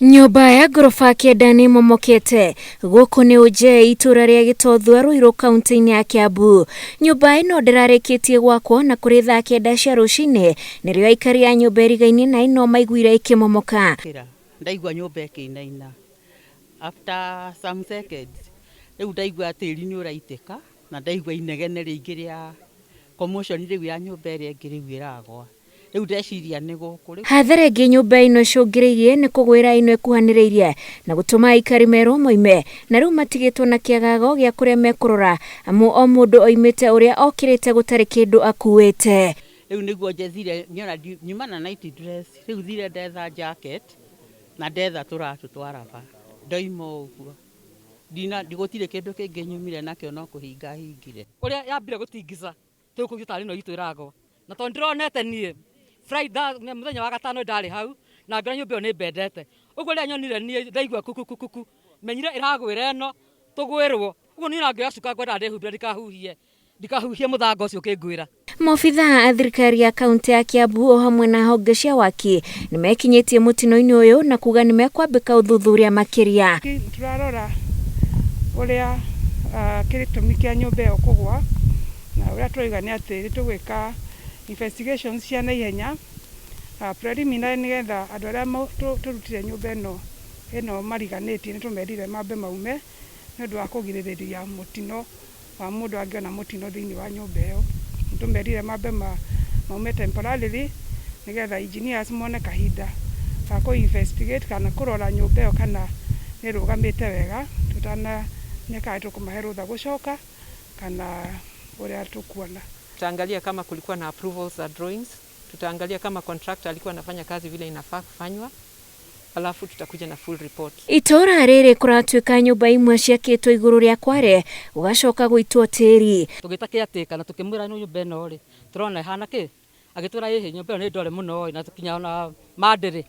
Nyumba ya gorofa kenda ni momokete guku ni uje itura ria Gitothua Ruiru kaunti-ini ya Kiambu. Nyumba ino ndirareketie gwakwo na kuri thaa kenda cia rucini nirio aikari a nyumba irigaine na ino maiguire ikimomoka. Ndaigua nyumba ikinaina after some seconds riu ndaigua tiri ni uraiteka na ndaigua inegene ringi ria commotion riu ya nyumba iria ingi riu iragwa. Hathara ingi nyumba ino icungiriirie ni kugwira ino ikuhaniriirie na gutuma aikari meru moime na riu matigitwo na kiagago gia kuria mekurora amu o mundu oimite uria okirite gutari kindu akuite. Riu niguo njethire nyuma na night dress riu thire ndetha jacket na ndetha turatu twaraba ndoimo uguo ndigutire kindu kingi nyumire nakio no kuhinga hingire uria yambire gutingiza tukugia tari no itu irago na to ndironete nie Friday muthenya wa gatano ndari hau na ngira nyumba ni bendete uguo ria nyonire ni ndaigua kukukuku menyire iragwira eno tugwirwo uguo ni nangioya cuka ngwenda ndihumbire ndikahuhie muthango ucio kingwira. Maobitha a thirikari ya kaunti ya Kiambu o hamwe na honge cia waki ni mekinyitie mutino-ini uyu na kuga ni mekwambika uthuthuria makiria. Turarora uria kiritumi kia nyumba iyo kugwa na uria twiga ni ati tugwika investigations cia naihenya preliminary nigetha andu aria turutire nyumba ino mariganitie ni tumerire mambe maume ni undu wa kugiririria mutino wa mundu angiona mutino thiini wa nyumba iyo. Tumerire mambe maume temporarily nigetha engineers mone kahinda ka ku investigate kana kurora nyumba iyo kana ni rugamite wega tutana nyaka tukumahe rutha gucoka kana uria tukuona. Tutaangalia kama kulikuwa na approvals za drawings, tutaangalia kama contractor alikuwa anafanya kazi vile inafaa kufanywa, alafu tutakuja na full report. Itora riri kuratuika nyumba imwe ciakitwo iguru ria kware ugacoka guitwo tiri. Tugitake atika na tukimwira nyumba ino ri turona hana ki agitwira hihi nyumba ino ni ndore muno na tukinya na mandiri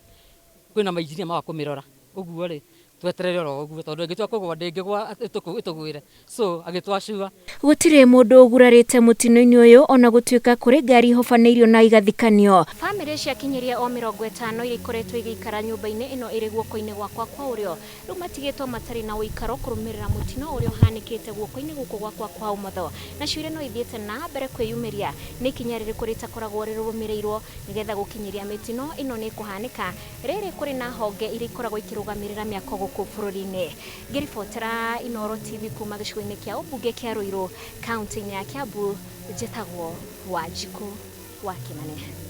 kwina mainjinia ma kumirora uguo ri tweterere ro uguo tondu ngitwa kugwa ndingigwa itugwire so agitwacua gutire mundu ugurarite mutino-ini uyu ona gutuika kuri ngari hofaneirio na igathikanio. Family cia kinyiria o 50 iri ikoretwo igikara nyumba-ini ino iri guoko-ini gwakwa kwa urio riu matigitwo matari na uikaro kurumirira mutino urio hanikite guoko-ini guku gwakwa kwa umotho na ciure no ithiete na mbere kwiyumiria ni kinya riri kurita koragwo rirumirirwo nigetha gukinyiria mitino ino ni kuhanika riri kuri na honge iri koragwo ikirugamirira miako guku bururi-ini. Ngiribotera Inooro TV kuma gicigo-ini kia ubunge kia Ruiru kaunti-ini ya Kiambu njitagwo Wanjiku wa Kimani.